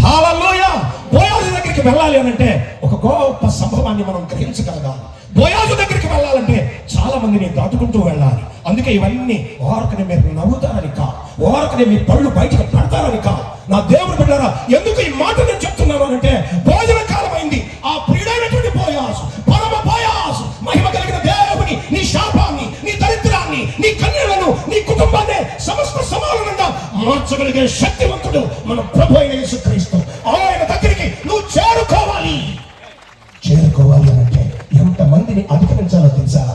A: హల్లెలూయా. బోయాజు దగ్గరికి వెళ్ళాలి అని అంటే ఒక గొప్ప సంభవాన్ని మనం గ్రహించగలగాలి. బోయాజు దగ్గరికి వెళ్ళాలంటే చాలా మందిని దాటుకుంటూ వెళ్ళాలి. అందుకే ఇవన్నీ ఓరకనే మీరు నవ్వుతారని కాదు, ఓరకనే మీ పళ్ళు బయటకు పెడతారని కాదు. నా దేవుడు బిడ్డలారా, ఎందుకు ఈ మాట నేను చెప్తున్నాను అంటే భోజన కాలం అయింది. ఆ ప్రియుడైనటువంటి బోయాజు, పరమ బోయాజు, మహిమ కలిగిన దేవుని నీ శాపాన్ని, నీ దరిద్రాన్ని, నీ కన్యలను, నీ కుటుంబాన్ని సమస్త సమానంగా మార్చగలిగే శక్తివంతుడు మన ప్రభు అయిన యేసుక్రీస్తు. ఆయన దగ్గరికి నువ్వు చేరుకోవాలి. చేరుకోవాలి అంటే ఎంత మందిని అధిగమించాలో తెలుసా?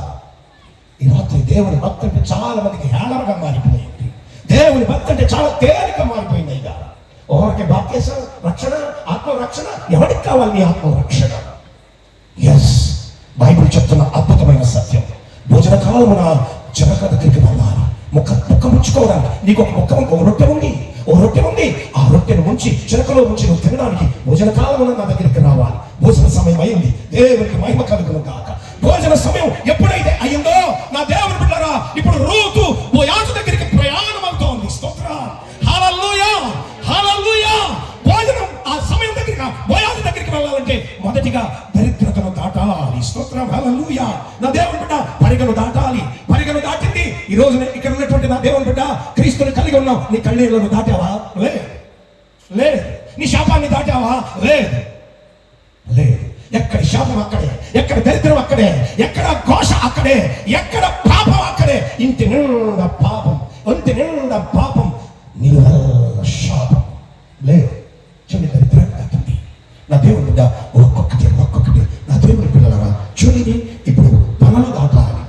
A: ఈ రాత్రి దేవుని భక్తి అంటే చాలా మందికి హేళనగా మారిపోయింది. దేవుని భక్తి అంటే చాలా తేలిక మారిపోయింది. ఇక ఓకే, బాప్తిసం, రక్షణ, ఆత్మరక్షణ, ఎవరికి కావాలి నీ ఆత్మరక్షణ? ఎస్, బైబిల్ చెప్తున్న అద్భుతమైన సత్యం. భోజన కాలమున జనక దగ్గరికి వెళ్ళాలి. ముక్క ముచ్చుకోవడానికి నీకు ఒక రొట్టె ఉంది, ఓ రొట్టె ఉంది. ఆ రొట్టెను ముంచి చిలకలో ముంచి నువ్వు తినడానికి భోజన కాలమున నా దగ్గరికి రావాలి. భోజన సమయం అయింది. దేవునికి మహిమ కలుగును కాక. భోజన సమయం ఎప్పుడైతే అయిందో నా దేవుని బిడ్డలారా, ఇప్పుడు రూతు బోయాజు దగ్గరికి ప్రయాణం అవుతోంది. స్తోత్రం, హల్లెలూయా, హల్లెలూయా. భోజనం ఆ సమయం దగ్గరికి బోయాజు దగ్గరికి వెళ్ళాలంటే మొదటిగా దరిద్రతను దాటాలి. స్తోత్రం, హల్లెలూయా. నా దేవుని బిడ్డ పరిగెను దాటాలి. పరిగెను దాటింది. ఈ రోజు ఇక్కడ ఉన్నటువంటి నా దేవుని బిడ్డ క్రీస్తుని కలిగి ఉన్నావు. నీ కళ్ళీళ్లను దాటావా? లేదు. నీ శాపాన్ని దాటావా? లేదు. ఎక్కడ శాపం అక్కడే, ఎక్కడ దరిద్రం అక్కడే, ఎక్కడ ఘోష అక్కడే, ఎక్కడ పాపం అక్కడే. ఇంటి నిండా పాపం, ఒంటి నిండా పాపం, నిలువెల్ల శాపం. లేదు, చూడండి, దరిద్రం దాటింది. నా దేవుని బిడ్డ ఒక్కొక్కటి నా దేవుని పిల్లలరా చూడండి. ఇప్పుడు పనులు దాటాలి.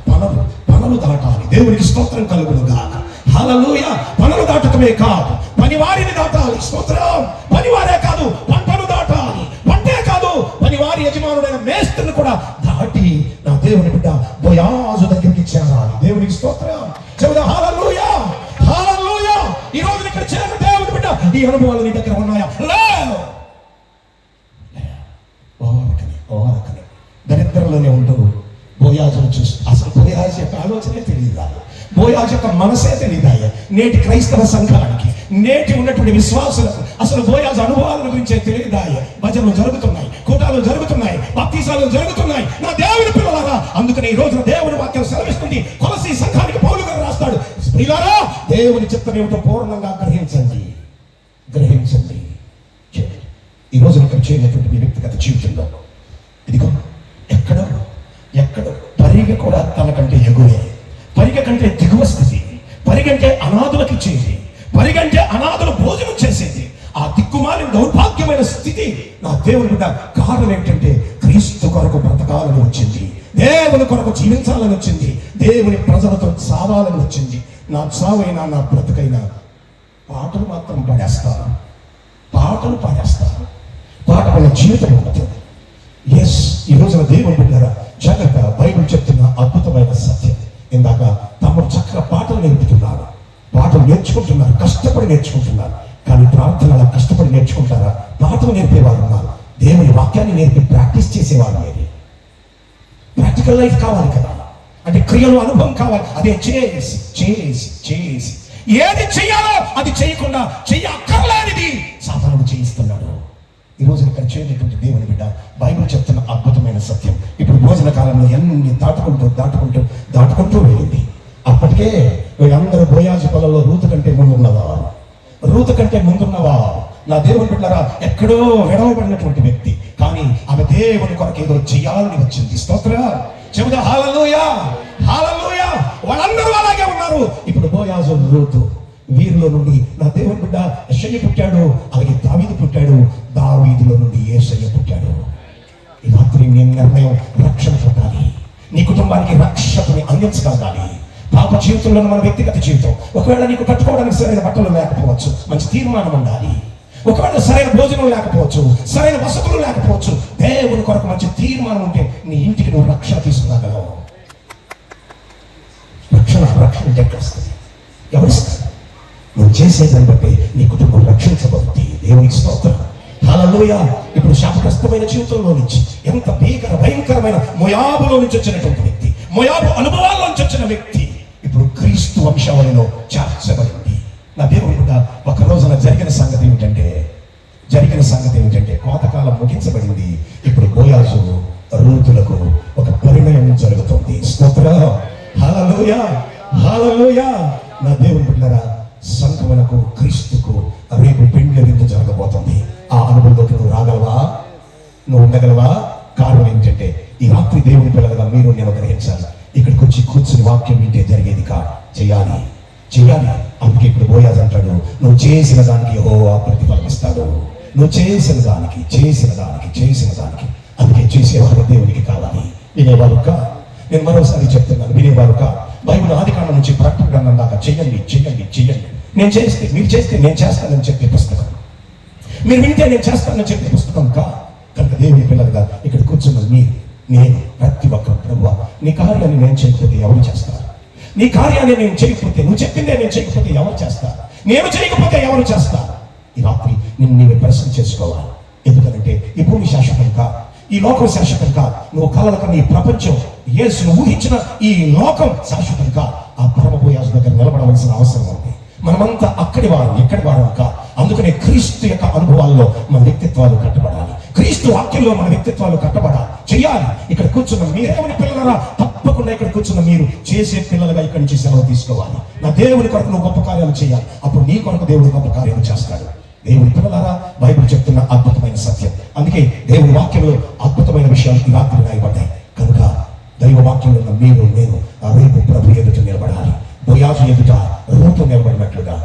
A: పనులు దాటాలి. దేవునికి స్తోత్రం కలుగును గాక. హల్లెలూయా. పనులు దాటకమే కాదు, పనివారిని దాటాలి. స్తోత్రం. పనివారే కాదు, పంటను దాటాలి. పంటే కాదు, పనివారి యజమానుడైన మేస్త్రిని కూడా దాటి నా దేవుని బిడ్డ బోయాజు దగ్గరికి చేరాలి. దేవునికి స్తోత్రం. చెబుదా హల్లెలూయా, హల్లెలూయా. ఈ రోజు ఇక్కడ చేరిన దేవుని బిడ్డ ఈ అనుభవాలు నీ దగ్గర ఉన్నాయా? లేవు. ఓరకనే దరిద్రంలోనే ఉంటూ బోయాజును చూసి అసలు బోయాజు యొక్క ఆలోచనే తెలియదా? బోయాజు యొక్క మనసే తెలియదా? నేటి క్రైస్తవ సంఘానికి, నేటి ఉన్నటువంటి విశ్వాసులకు అసలు బోయాజు అనుభవాల గురించే తెలియదా? భజనలు జరుగుతున్నాయి, కూటాలు జరుగుతున్నాయి, బాప్తిసాలు జరుగుతున్నాయి. నా దేవుని పిల్లలారా, అందుకని ఈ రోజున దేవుని వాక్యం సెలవిస్తుంది. కొలసీ సంఘానికి పౌలు గారు రాస్తాడు, ప్రియులారా, దేవుని చిత్తం ఏమిటో పూర్ణంగా గ్రహించండి. ఈ రోజు ఇక్కడ చేయనటువంటి మీ వ్యక్తిగత జీవితంలో ఇదిగో ఎక్కడో పరిగె కూడా తనకంటే ఎగువే, పరిగ కంటే దిగువ స్థితి, పరిగంటే అనాథులకు ఇచ్చేది, పరిగంటే అనాథులు భోజనం చేసేది, ఆ దిక్కుమాలిన దౌర్భాగ్యమైన స్థితి నా దేవుని బిడ్డ కారణం ఏంటంటే క్రీస్తు కొరకు బ్రతకాలని వచ్చింది, దేవుని కొరకు జీవించాలని వచ్చింది, దేవుని ప్రజలతో సావాలని వచ్చింది. నా చావైనా నా బ్రతుకైనా పాటలు మాత్రం పాడేస్తారు. పాట పైన జీవితం ఉంటుంది. ఎస్, ఈ రోజున దేవుని బిడ్డలారా జాగ్రత్త. బైబిల్ చెప్తున్న అద్భుతమైన సత్యం. ఇందాక తమ్ముడు చక్కగా పాటలు నేర్పుతున్నారు, పాటలు నేర్చుకుంటున్నారు, కష్టపడి నేర్చుకుంటున్నారు. కానీ ప్రార్థనలా కష్టపడి నేర్చుకుంటారా? పాటలు నేర్పేవారు ఉన్నారు, దేవుని వాక్యాన్ని నేర్పి ప్రాక్టీస్ చేసేవారు లేదు. ప్రాక్టికల్ లైఫ్ కావాలి కదా, అంటే క్రియలు అనుభవం కావాలి. అదే చేసి ఏది చెయ్యాలో అది చేయకుండా చెయ్యక్కర్లేనిది సాధారణ చేయిస్తున్నాడు. ఈ రోజు ఇక్కడ చేయనటువంటి దేవుని బిడ్డ బైబిల్ చెప్తున్న అద్భుతమైన సత్యం. ఇప్పుడు భోజన కాలంలో ఎన్ని దాటుకుంటూ వెళ్ళింది. అప్పటికే వీళ్ళందరూ బోయాజు పొలంలో రూతు కంటే ముందున్నవా నా దేవుని బిడ్డలారా, ఎక్కడో విడవబడినటువంటి వ్యక్తి, కానీ ఆమె దేవుని కొరకు ఏదో చెయ్యాలని వచ్చింది. స్తోత్రం. చెబుదా హల్లెలూయా, హల్లెలూయా. వాళ్ళందరూ అలాగే ఉన్నారు. ఇప్పుడు బోయాజు, రూతు, వీరిలో నుండి నా దేవుని బిడ్డ యెషయ్య పుట్టాడు, అలాగే దావీదు పుట్టాడు, దావీదులో నుండి యేసయ్య పుట్టాడు. ఈ రాత్రి నీ నిర్ణయం రక్షణ పొందాలి, నీ కుటుంబానికి రక్షకుని అందించగలగాలి. పాప జీవితంలో మన వ్యక్తిగత జీవితం, ఒకవేళ నీకు కట్టుకోవడానికి సరైన బట్టలు లేకపోవచ్చు, మంచి తీర్మానం ఉండాలి. ఒకవేళ సరైన భోజనం లేకపోవచ్చు, సరైన వసతులు లేకపోవచ్చు, దేవుని కొరకు మంచి తీర్మానం ఉంటే నీ ఇంటికి నువ్వు రక్షణ తీసుకురాగలవు. రక్షణ ఎక్కడొస్తుంది? ఎవరిస్తారు? నువ్వు చేసేదాన్ని బట్టి నీ కుటుంబం రక్షించబడుతుంది. దేవునికి స్తోత్రం. హల్లెలూయా. ఇప్పుడు శాపగ్రస్తమైన జీవితంలో నుంచి ఎంత భయంకరమైన మోయాబులో నుంచి వచ్చినటువంటి వ్యక్తి, మోయాబు అనుభవాల్లోంచి వచ్చిన వ్యక్తి ఇప్పుడు క్రీస్తు వంశావళిలో చేర్చబడింది. నా దేవుడు కూడా ఒక రోజున జరిగిన సంగతి ఏమిటంటే కోతకాలం ముగించబడింది. ఇప్పుడు బోయాజు రూతులకు ఒక పరిణయం జరుగుతుంది. స్తోత్రం, హల్లెలూయా, హల్లెలూయా. నా దేవుని బిడ్డలారా, సంఘమునకు క్రీస్తుకు రేపు పెండ్లి విందు జరగబోతుంది. ఆ అనుభవంలోకి నువ్వు రాగలవా? నువ్వు ఉండగలవా? కారణం ఏంటంటే ఈ రాత్రి దేవుని పిల్లలుగా మీరు నేను గ్రహించాలి. ఇక్కడికి వచ్చి కూర్చుని వాక్యం వింటే జరిగేది కాదు, చేయాలి. అందుకే ఇప్పుడు బోయాజు అంటాడు, నువ్వు చేసిన దానికి యెహోవా ప్రతిఫలం ఇస్తాడు. నువ్వు చేసిన దానికి అందుకే చేసేవారు దేవునికి కావాలి. వినేవారు కా? నేను మరోసారి చెప్తున్నాను, వినేవారు కా? బైబిల్ ఆది కాండం నుంచి ప్రకటన గ్రంథం దాకా చెయ్యండి. నేను చేస్తే, మీరు చేస్తే నేను చేస్తానని చెప్పే పుస్తకం, మీరు వింటే నేను చేస్తానని చెప్పే పుస్తకం కా? కనుక దేవుని పిల్లలుగా ఇక్కడ కూర్చున్న నేను ప్రతి ఒక్కరు, ప్రభువా నీ కార్యాన్ని నేను చేయకపోతే ఎవరు చేస్తారు? నీ కార్యాన్ని నేను చేయకపోతే, నువ్వు చెప్పిందే నేను చేయకపోతే ఎవరు చేస్తారు? నేను చేయకపోతే ఎవరు చేస్తారు? ఈ రాత్రి నిన్ను నీవే ప్రశ్న చేసుకోవాలి. ఎందుకంటే ఈ భూమి శాశ్వతం కాదు, ఈ లోకం శాశ్వతం కాదు. నువ్వు కలల కన్నా ఈ ప్రపంచం, యేసును ఊహించిన ఈ లోకం శాశ్వతం కాదు. ఆ పరమ బోయాజు దగ్గర నిలబడవలసిన అవసరం ఉంది. మనమంతా ఎక్కడి వారం కాదు. అందుకనే క్రీస్తు యొక్క అనుభవాల్లో మన వ్యక్తిత్వాలు కట్టబడాలి. క్రీస్తు వాక్యంలో మన వ్యక్తిత్వాలు కట్టబడాలి, చెయ్యాలి. ఇక్కడ కూర్చున్న మీరేమని పిల్లలరా, తప్పకుండా ఇక్కడ కూర్చున్న మీరు చేసే పిల్లలుగా ఇక్కడి నుంచి సెలవు తీసుకోవాలి. నా దేవుని కొరకు నువ్వు గొప్ప కార్యాలు చేయాలి. అప్పుడు నీ కొరకు దేవుడు గొప్ప కార్యాలు చేస్తాడు. దేవుని పిల్లలారా, బైబిల్ చెప్తున్న అద్భుతమైన సత్యం. అందుకే దేవుని వాక్యంలో అద్భుతమైన విషయాలు ఈ రాత్రి రాయబడ్డాయి. కనుక దైవ వాక్యంలో ఉన్న మీరు నేను రేపు ప్రభు ఎదుట నిలబడాలి. బోయాజు ఎదుట రూతు నిలబడినట్లుగా,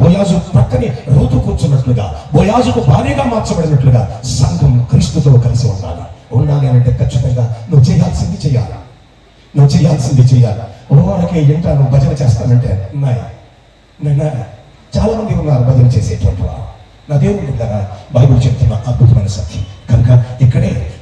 A: బోయాజు ప్రక్కనే రూతు కూర్చున్నట్లుగా, బోయాజుకు భార్యగా మార్చబడినట్లుగా సంఘం క్రీస్తుతో కలిసి ఉండాలి అంటే ఖచ్చితంగా నువ్వు చేయాల్సింది చేయాలి. ఓరకే ఏంటా నువ్వు భజన చేస్తానంటే చాలా మంది ఉన్నారు భజన చేసేటువంటి వారు. నా దేవుని దగ్గర బైబిల్ చెప్తున్న అద్భుతమైన సత్యం. కనుక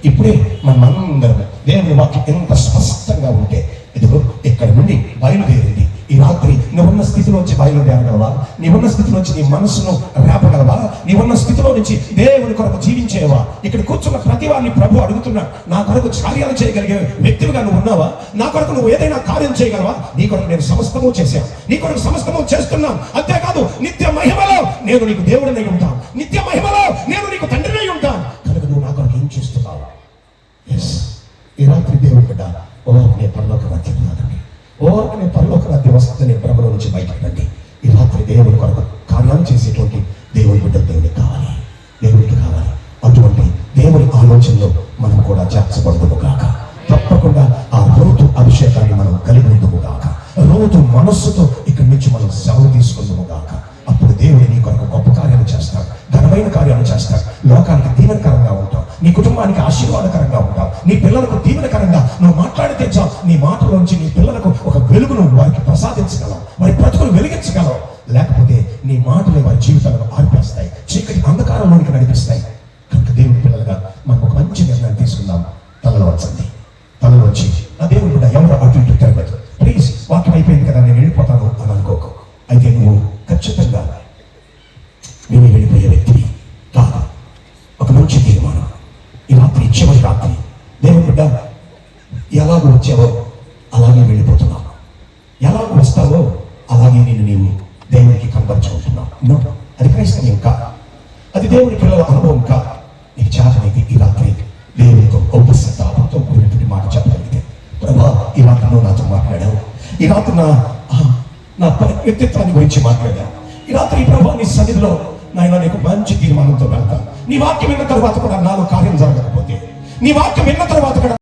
A: ఇప్పుడే మనమందరం దేవుని వాక్యం ఎంత స్పష్టంగా ఉంటే, ఇదిగో ఇక్కడ నుండి బయలుదేరింది. ఈ రాత్రి నువ్వున్న స్థితిలోంచి బయలుదేరగలవా? నీవున్న స్థితిలోంచి నీ మనసును రేపగలవా? నీవున్న స్థితిలో నుంచి దేవుని కొరకు జీవించేవా? ఇక్కడ కూర్చున్న ప్రతి వారిని ప్రభు అడుగుతున్నా, నా కొరకు కార్యాలు చేయగలిగే వ్యక్తిగా నువ్వు ఉన్నావా? నా కొరకు నువ్వు ఏదైనా కార్యం చేయగలవా? నీ కొరకు నేను సమస్తము చేశాను, నీ కొరకు సమస్తము చేస్తున్నాను. అంతేకాదు నిత్య మహిమలో నేను నీకు దేవుడినై ఉంటాను, నిత్య మహిమలో నేను నీకు తండ్రినై ఉంటాను. కనుక నువ్వు నా కొరకు ఏం చేస్తున్నావు? ఈ రాత్రి దేవుడి బిడ్డ ఓర్నే పరలోక రాజ్యం రాదండి, ఓర్నే పరలోక రాజ్యం వస్తుందనే భ్రమలో నుంచి బయటకు రండి. ఈ రాత్రి దేవుని కొరకు కార్యాలు చేసేటువంటి దేవుని బిడ్డలు దేవునికి కావాలి. అటువంటి దేవుని ఆలోచనలో మనం కూడా చేర్చబడదుము గాక. తప్పకుండా ఆ రూతు అభిషేకాన్ని మనం కలిగి ఉందుము గాక. రూతు మనస్సుతో ఇక్కడి నుంచి మనం సెలవు తీసుకుందుము గాక. అప్పుడు దేవుడు నీ కొరకు గొప్ప కార్యాలు చేస్తాడు, ఘనమైన కార్యాలు చేస్తాడు. లోకానికి దీవెనకరంగా ఉంటావు, నీ కుటుంబానికి ఆశీర్వాదకరంగా ఉంటావు, నీ పిల్లలకు దీవెనకరంగా నువ్వు మాట్లాడితే చాలు. నీ మాటలోంచి నీ పిల్లలకు ఒక వెలుగును వారికి ప్రసాదించగలవు, వారి బ్రతుకులు వెలిగించగలవు. లేకపోతే నీ మాటలే వారి జీవితాలను ఆర్పేస్తాయి, చీకటి అంధకారంలోనికి నడిపిస్తాయి. కనుక దేవుడి పిల్లలుగా మనం ఒక మంచి నిర్ణయం తీసుకుందాం. తలలో వచ్చి నా దేవుడు కూడా ఎవరు అటు ఇటు తిరగదు. ప్లీజ్, వాక్యం అయిపోయింది కదా నేను వెళ్ళిపోతాను అని అనుకోకు. అయితే నువ్వు ఖచ్చితంగా నేను వెళ్ళిపోయే వ్యక్తివి కాదు. ఒక మంచి తీర్మానం ఈ రాత్రి, చివరి రాత్రి. దేవుని బిడ్డ, ఎలాగో వచ్చావో అలాగే వెళ్ళిపోతున్నావు, ఎలాగో వస్తావో అలాగే నీవు దేవునికి కనబరుచుకుంటున్నావు. అది క్రైస్తవ్యం కాదు, అది దేవుని పిల్లల అనుభవం కాదు. నీకు చేతనైతే ఈ రాత్రి దేవునితో ఔపసత్తాపంతో కూడినటువంటి మాట చెప్పగలిగితే, ప్రభా ఈ రాత్రి నువ్వు నాతో మాట్లాడావు, ఈ రాత్రి నా వ్యక్తిత్వాన్ని గురించి మాట్లాడావు, ఈ రాత్రి ప్రభా నీ సన్నిధిలో నాయన నీకు మంచి తీర్మానంతో వెళ్తాను. నీ వాక్యం విన్న తర్వాత కూడా నాలో కార్యం జరగకపోతే, నీ వాక్యం విన్న తర్వాత కూడా